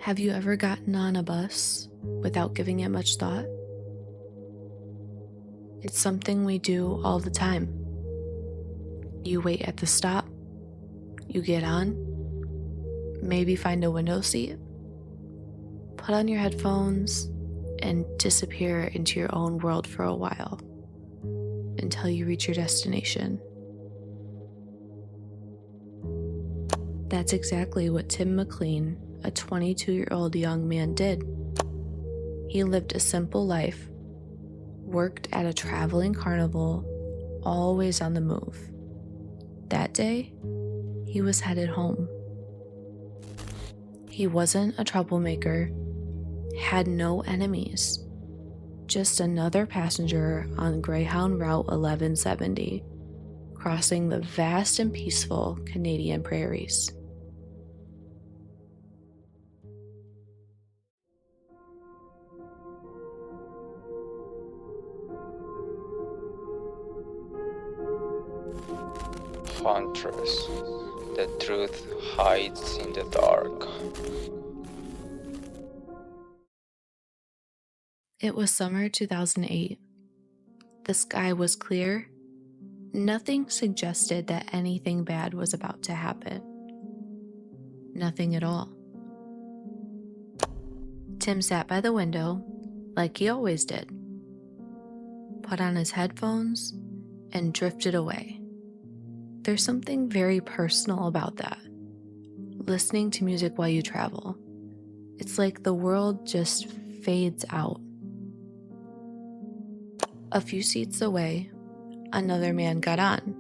Have you ever gotten on a bus without giving it much thought? It's something we do all the time. You wait at the stop, you get on, maybe find a window seat, put on your headphones, and disappear into your own world for a while until you reach your destination. That's exactly what Tim McLean, a 22-year-old young man, did. He lived a simple life, worked at a traveling carnival, always on the move. That day, he was headed home. He wasn't a troublemaker, had no enemies, just another passenger on Greyhound Route 1170, crossing the vast and peaceful Canadian prairies. Hauntress. The truth hides in the dark. It was summer 2008. The sky was clear. Nothing suggested that anything bad was about to happen. Nothing at all. Tim sat by the window, like he always did, put on his headphones, and drifted away. There's something very personal about that. Listening to music while you travel. It's like the world just fades out. A few seats away, another man got on.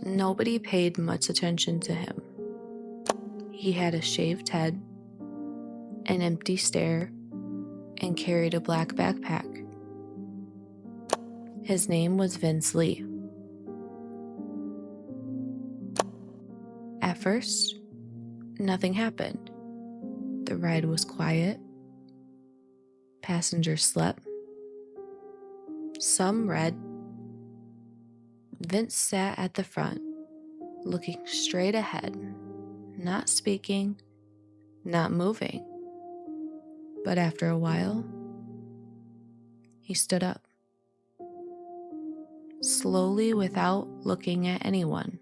Nobody paid much attention to him. He had a shaved head, an empty stare, and carried a black backpack. His name was Vince Lee. At first, nothing happened. The ride was quiet. Passengers slept. Some read. Vince sat at the front, looking straight ahead, not speaking, not moving. But after a while, he stood up. Slowly, without looking at anyone,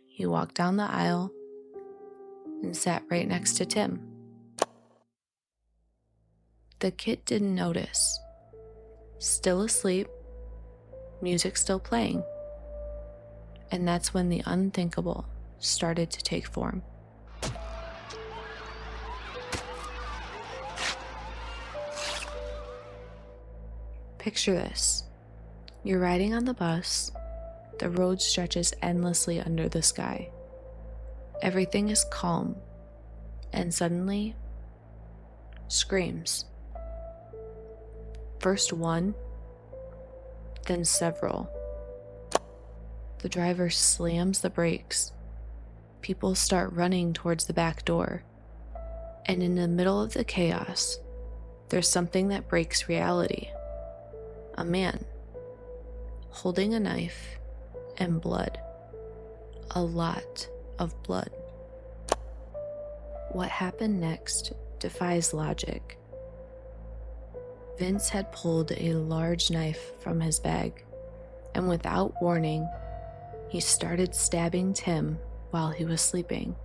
he walked down the aisle and sat right next to Tim. The kid didn't notice. Still asleep, music still playing. And that's when the unthinkable started to take form. Picture this. You're riding on the bus. The road stretches endlessly under the sky. Everything is calm. And suddenly, screams. First one, then several. The driver slams the brakes. People start running towards the back door. And in the middle of the chaos, there's something that breaks reality. A man, holding a knife and blood. A lot of blood. What happened next defies logic. Vince had pulled a large knife from his bag, and without warning, he started stabbing Tim while he was sleeping.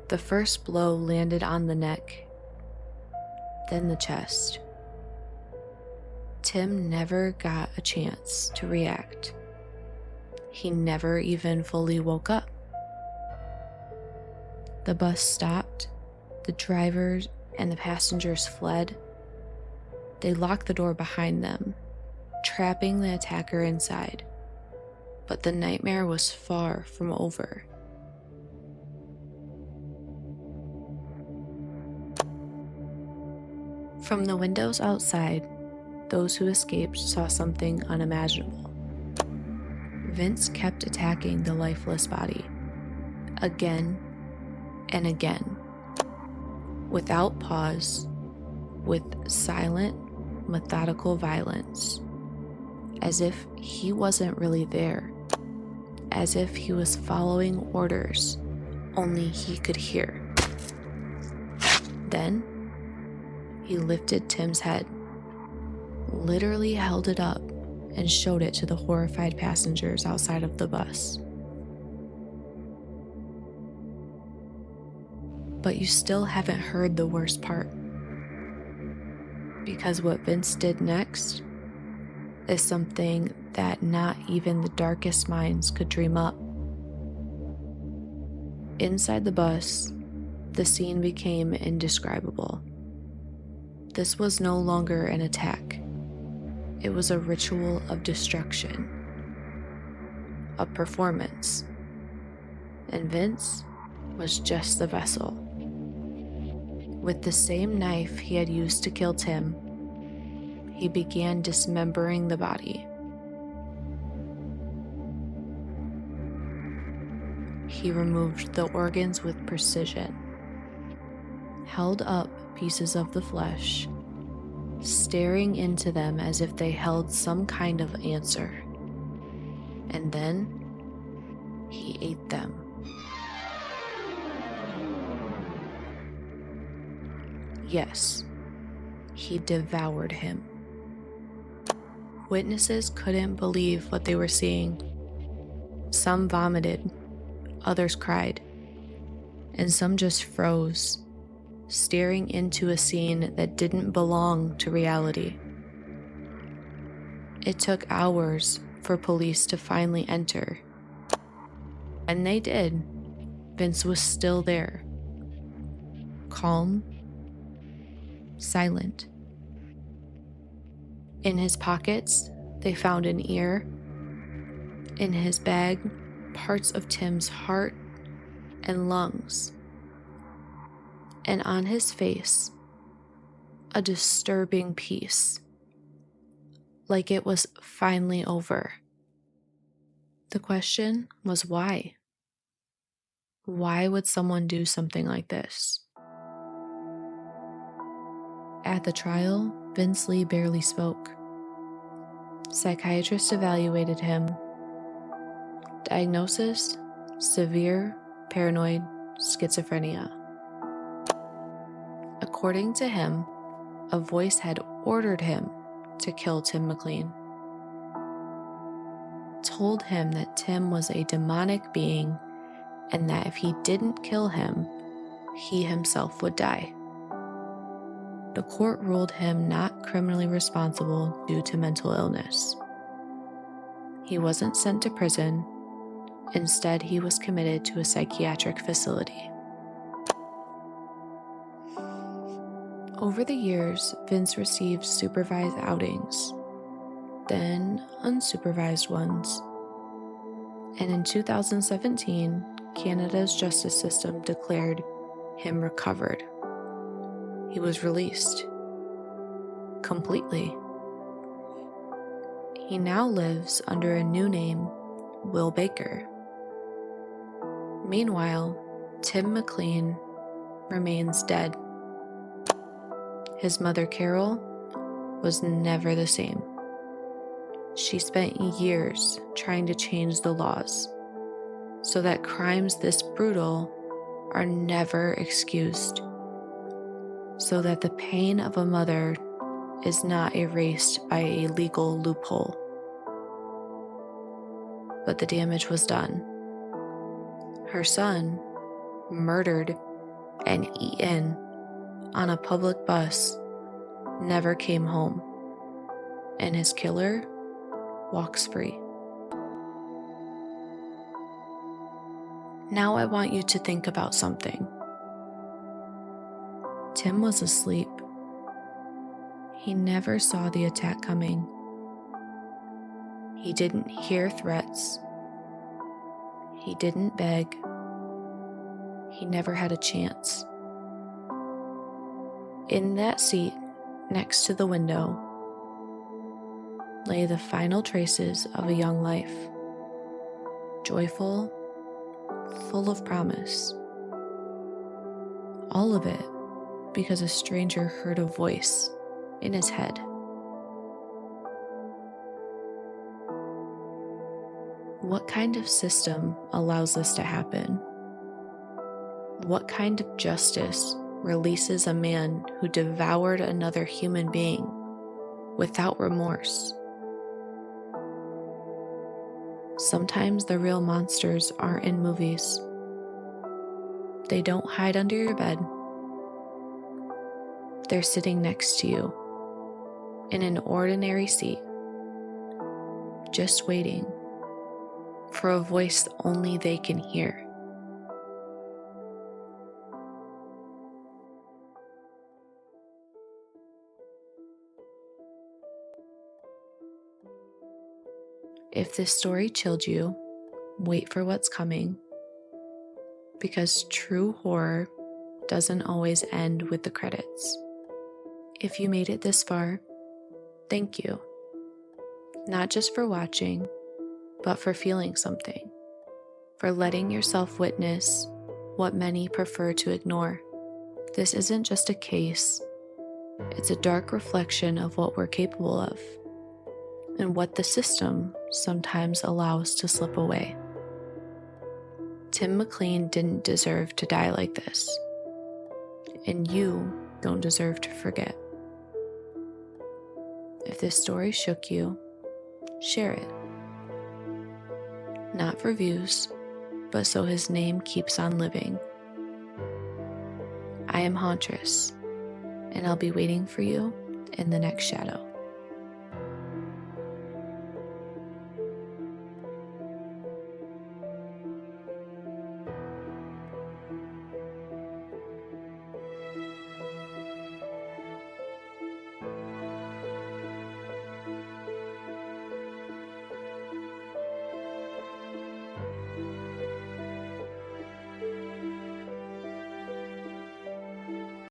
The first blow landed on the neck, then the chest. Tim never got a chance to react. He never even fully woke up. The bus stopped, the drivers and the passengers fled. They locked the door behind them, trapping the attacker inside. But the nightmare was far from over. From the windows outside, those who escaped saw something unimaginable. Vince kept attacking the lifeless body, again and again, without pause, with silent, methodical violence, as if he wasn't really there, as if he was following orders only he could hear. Then, he lifted Tim's head, literally held it up, and showed it to the horrified passengers outside of the bus. But you still haven't heard the worst part. Because what Vince did next is something that not even the darkest minds could dream up. Inside the bus, the scene became indescribable. This was no longer an attack. It was a ritual of destruction, a performance. And Vince was just the vessel. With the same knife he had used to kill Tim, he began dismembering the body. He removed the organs with precision, held up pieces of the flesh, staring into them as if they held some kind of answer. And then he ate them. Yes, he devoured him. Witnesses couldn't believe what they were seeing. Some vomited, others cried, and some just froze, staring into a scene that didn't belong to reality. It took hours for police to finally enter. And they did. Vince was still there. Calm, silent. In his pockets, they found an ear. In his bag, parts of Tim's heart and lungs. And on his face, a disturbing peace, like it was finally over. The question was why? Why would someone do something like this? At the trial, Vince Lee barely spoke. Psychiatrists evaluated him. Diagnosis: severe paranoid schizophrenia. According to him, a voice had ordered him to kill Tim McLean. Told him that Tim was a demonic being and that if he didn't kill him, he himself would die. The court ruled him not criminally responsible due to mental illness. He wasn't sent to prison. Instead, he was committed to a psychiatric facility. Over the years, Vince received supervised outings, then unsupervised ones. And in 2017, Canada's justice system declared him recovered. He was released. Completely. He now lives under a new name, Will Baker. Meanwhile, Tim McLean remains dead. His mother, Carol, was never the same. She spent years trying to change the laws so that crimes this brutal are never excused, so that the pain of a mother is not erased by a legal loophole. But the damage was done. Her son, murdered and eaten on a public bus, never came home, and his killer walks free. Now I want you to think about something. Tim was asleep. He never saw the attack coming. He didn't hear threats. He didn't beg. He never had a chance. In that seat, next to the window, lay the final traces of a young life. Joyful, full of promise. All of it because a stranger heard a voice in his head. What kind of system allows this to happen? What kind of justice releases a man who devoured another human being without remorse. Sometimes the real monsters aren't in movies. They don't hide under your bed. They're sitting next to you in an ordinary seat, just waiting for a voice only they can hear. If this story chilled you, wait for what's coming, because true horror doesn't always end with the credits. If you made it this far, thank you. Not just for watching, but for feeling something, for letting yourself witness what many prefer to ignore. This isn't just a case, it's a dark reflection of what we're capable of and what the system sometimes allows to slip away. Tim McLean didn't deserve to die like this, and you don't deserve to forget. If this story shook you, share it. Not for views, but so his name keeps on living. I am Hauntress, and I'll be waiting for you in the next shadow.